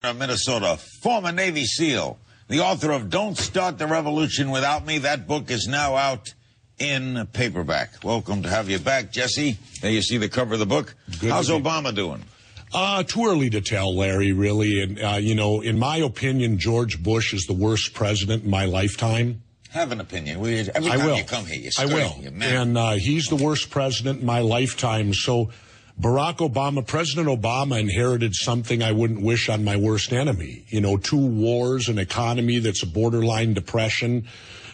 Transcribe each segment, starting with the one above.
Minnesota, former Navy SEAL, the author of Don't Start the Revolution Without Me. That book is now out in paperback. Welcome to have you back, Jesse. There you see the cover of the book. Good. How's Obama doing? Too early to tell, Larry, really. And, you know, in my opinion, George Bush is the worst president in my lifetime. Have an opinion. Every time you come here, you I will. And he's the worst president in my lifetime. So Barack Obama, President Obama inherited something I wouldn't wish on my worst enemy. You know, 2 wars, an economy that's a borderline depression.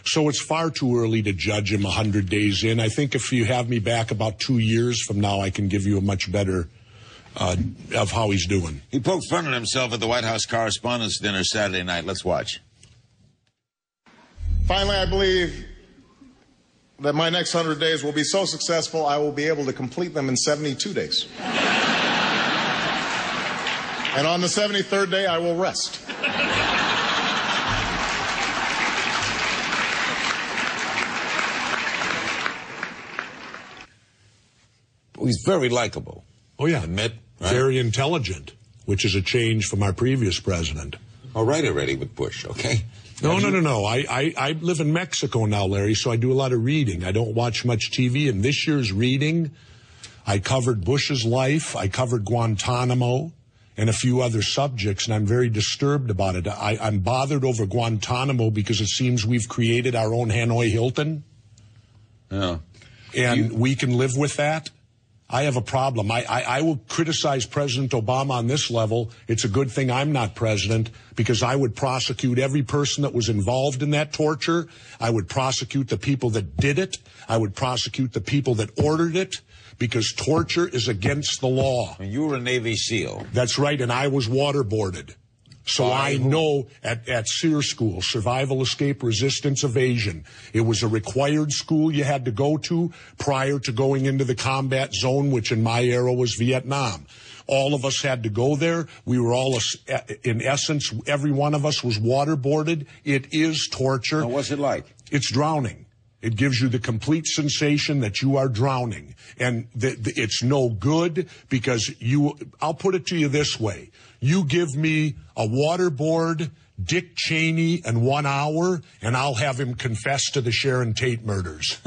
So it's far too early to judge him 100 days in. I think if you have me back about 2 years from now, I can give you a much better of how he's doing. He poked fun at himself at the White House Correspondents' Dinner Saturday night. Let's watch. Finally, I believe that my next 100 days will be so successful I will be able to complete them in 72 days. And on the 73rd day, I will rest. He's very likable. Oh, yeah. Admit, right? Very intelligent, which is a change from our previous president. All right already with Bush, okay? No. I live in Mexico now, Larry, so I do a lot of reading. I don't watch much TV. And this year's reading, I covered Bush's life, I covered Guantanamo, and a few other subjects, and I'm very disturbed about it. I'm bothered over Guantanamo because it seems we've created our own Hanoi Hilton. Yeah. And we can live with that. I have a problem. I will criticize President Obama on this level. It's a good thing I'm not president, because I would prosecute every person that was involved in that torture. I would prosecute the people that did it. I would prosecute the people that ordered it, because torture is against the law. And you were a Navy SEAL. That's right, and I was waterboarded. So I know at SEER school, Survival, Escape, Resistance, Evasion, it was a required school you had to go to prior to going into the combat zone, which in my era was Vietnam. All of us had to go there. We were all, in essence, every one of us was waterboarded. It is torture. Now, what's it like? It's drowning. It gives you the complete sensation that you are drowning. And it's no good, because I'll put it to you this way. You give me a waterboard, Dick Cheney, in 1 hour, and I'll have him confess to the Sharon Tate murders.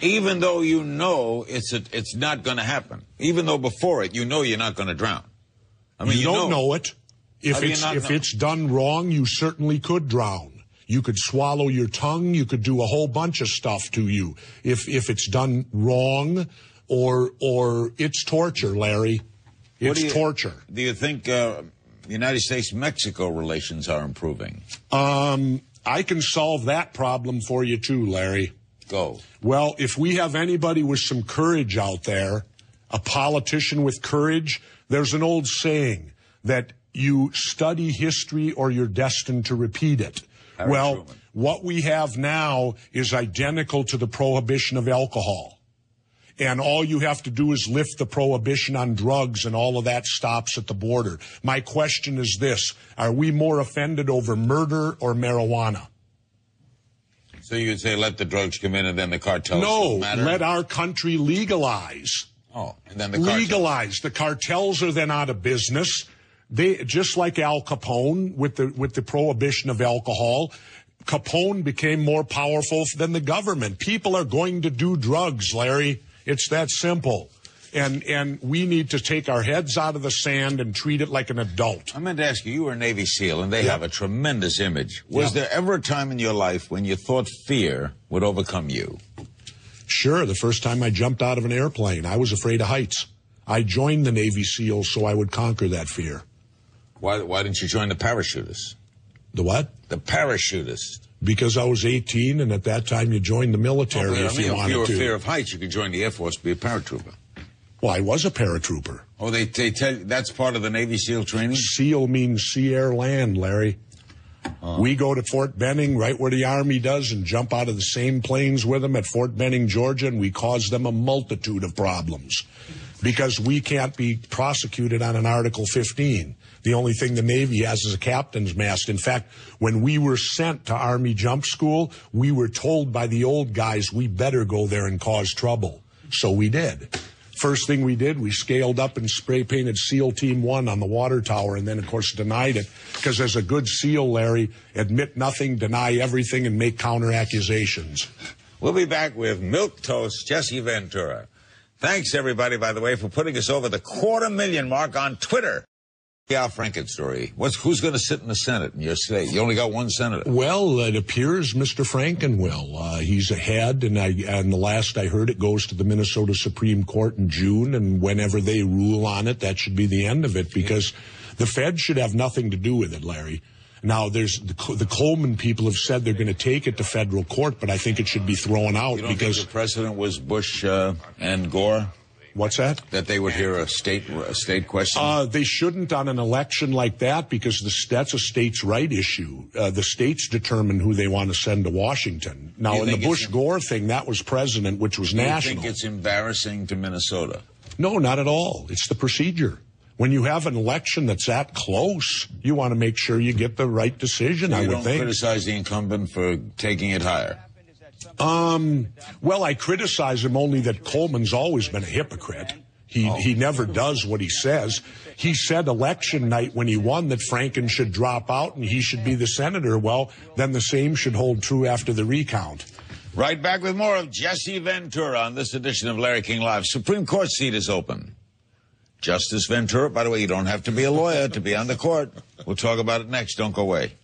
Even though you know it's not going to happen. Even though before it, you know you're not going to drown. I mean, you don't know it. If it's done wrong, you certainly could drown. You could swallow your tongue. You could do a whole bunch of stuff to you if it's done wrong, or it's torture, Larry. It's torture. Do you think United States-Mexico relations are improving? I can solve that problem for you too, Larry. Go. Well, if we have anybody with some courage out there, a politician with courage, there's an old saying that you study history or you're destined to repeat it. Well, what we have now is identical to the prohibition of alcohol. And all you have to do is lift the prohibition on drugs, and all of that stops at the border. My question is this: are we more offended over murder or marijuana? So you would say let the drugs come in and then the cartels don't matter? No, let our country legalize. Oh, and then the cartels. Legalize. The cartels are then out of business. They, just like Al Capone with the prohibition of alcohol, Capone became more powerful than the government. People are going to do drugs, Larry. It's that simple. And we need to take our heads out of the sand and treat it like an adult. I meant to ask you, you were a Navy SEAL, and they have a tremendous image. Was there ever a time in your life when you thought fear would overcome you? Sure. The first time I jumped out of an airplane, I was afraid of heights. I joined the Navy SEALs so I would conquer that fear. Why didn't you join the parachutists? The what? The parachutists. Because I was 18, and at that time you joined the military if you wanted to. If you were fear of heights, you could join the Air Force, be a paratrooper. Well, I was a paratrooper. Oh, they tell you that's part of the Navy SEAL training? SEAL means sea, air, land, Larry. We go to Fort Benning, right where the Army does, and jump out of the same planes with them at Fort Benning, Georgia, and we cause them a multitude of problems because we can't be prosecuted on an Article 15. The only thing the Navy has is a captain's mast. In fact, when we were sent to Army Jump School, we were told by the old guys we better go there and cause trouble. So we did. First thing we did, we scaled up and spray painted SEAL Team 1 on the water tower, and then, of course, denied it. Because as a good SEAL, Larry, admit nothing, deny everything, and make counter accusations. We'll be back with Milquetoast Jesse Ventura. Thanks, everybody, by the way, for putting us over the 250,000 mark on Twitter. The Al Franken story. Who's going to sit in the Senate in your state? You only got one senator. Well, it appears Mr. Franken will. He's ahead, and the last I heard, it goes to the Minnesota Supreme Court in June, and whenever they rule on it, that should be the end of it, because the Fed should have nothing to do with it, Larry. Now, there's the Coleman people have said they're going to take it to federal court, but I think it should be thrown out. You don't because think the precedent was Bush and Gore? What's that? That they would hear a state question? They shouldn't on an election like that, because that's a states' right issue. The states determine who they want to send to Washington. Now, in the Bush-Gore thing, that was president, which was national. Do you think it's embarrassing to Minnesota? No, not at all. It's the procedure. When you have an election that's that close, you want to make sure you get the right decision, I would think. You don't criticize the incumbent for taking it higher? Well, I criticize him only that Coleman's always been a hypocrite. He never does what he says. He said election night when he won that Franken should drop out and he should be the senator. Well, then the same should hold true after the recount. Right back with more of Jesse Ventura on this edition of Larry King Live. Supreme Court seat is open. Justice Ventura, by the way, you don't have to be a lawyer to be on the court. We'll talk about it next. Don't go away.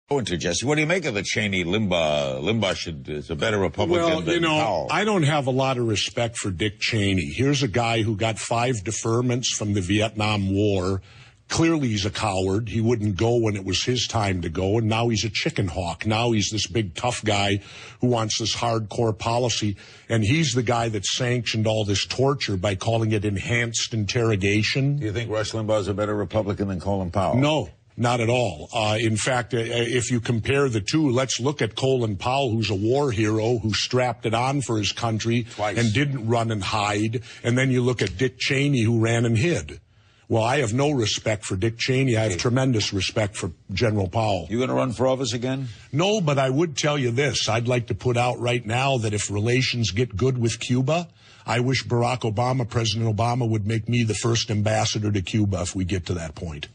Go into Jesse. What do you make of the Cheney Limbaugh? Limbaugh is a better Republican than Powell. I don't have a lot of respect for Dick Cheney. Here's a guy who got 5 deferments from the Vietnam War. Clearly he's a coward. He wouldn't go when it was his time to go, and now he's a chicken hawk. Now he's this big tough guy who wants this hardcore policy, and he's the guy that sanctioned all this torture by calling it enhanced interrogation. Do you think Rush Limbaugh is a better Republican than Colin Powell? No. Not at all. In fact, if you compare the two, let's look at Colin Powell, who's a war hero, who strapped it on for his country twice and didn't run and hide. And then you look at Dick Cheney, who ran and hid. Well, I have no respect for Dick Cheney. I have tremendous respect for General Powell. You going to run for office again? No, but I would tell you this. I'd like to put out right now that if relations get good with Cuba, I wish Barack Obama, President Obama, would make me the first ambassador to Cuba if we get to that point.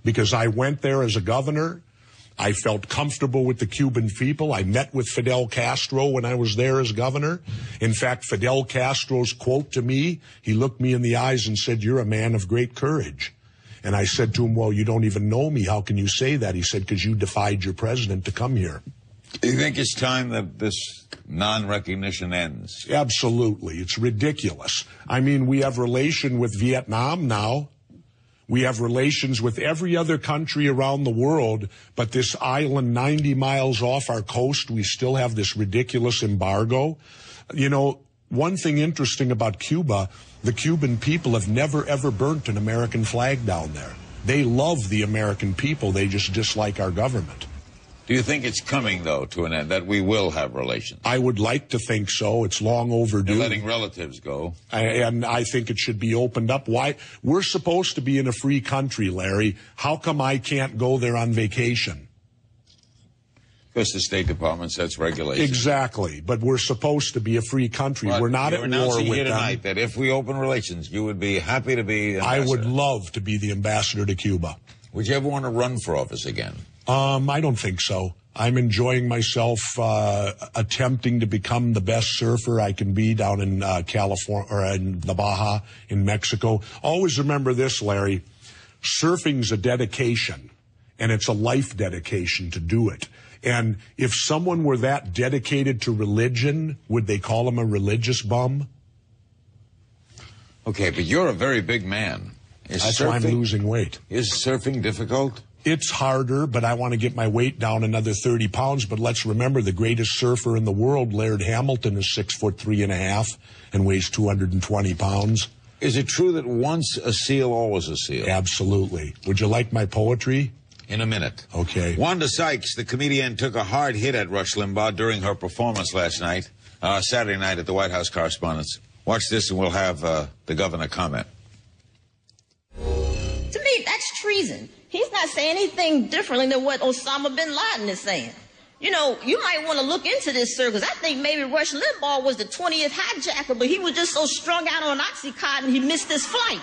Because I went there as a governor. I felt comfortable with the Cuban people. I met with Fidel Castro when I was there as governor. In fact, Fidel Castro's quote to me, he looked me in the eyes and said, "You're a man of great courage." And I said to him, "Well, you don't even know me. How can you say that?" He said, "Because you defied your president to come here." Do you think it's time that this non-recognition ends? Absolutely. It's ridiculous. I mean, we have relation with Vietnam now. We have relations with every other country around the world, but this island 90 miles off our coast, we still have this ridiculous embargo. You know, one thing interesting about Cuba, the Cuban people have never, ever burnt an American flag down there. They love the American people. They just dislike our government. Do you think it's coming, though, to an end, that we will have relations? I would like to think so. It's long overdue. You're letting relatives go. And I think it should be opened up. Why? We're supposed to be in a free country, Larry. How come I can't go there on vacation? Because the State Department sets regulations. Exactly. But we're supposed to be a free country. But we're not at war with them. You're announcing here tonight that if we open relations, you would be happy to be ambassador. I would love to be the ambassador to Cuba. Would you ever want to run for office again? I don't think so. I'm enjoying myself attempting to become the best surfer I can be down in California or in the Baja in Mexico. Always remember this, Larry. Surfing's a dedication, and it's a life dedication to do it. And if someone were that dedicated to religion, would they call him a religious bum? Okay, but you're a very big man. That's why I'm losing weight. Is surfing difficult? It's harder, but I want to get my weight down another 30 pounds. But let's remember, the greatest surfer in the world, Laird Hamilton, is 6'3.5" and weighs 220 pounds. Is it true that once a seal, always a seal? Absolutely. Would you like my poetry? In a minute. Okay. Wanda Sykes, the comedian, took a hard hit at Rush Limbaugh during her performance last night, Saturday night at the White House Correspondents'. Watch this and we'll have the governor comment. To me, that's treason. He's not saying anything differently than what Osama bin Laden is saying. You know, you might want to look into this, sir, because I think maybe Rush Limbaugh was the 20th hijacker, but he was just so strung out on Oxycontin he missed his flight.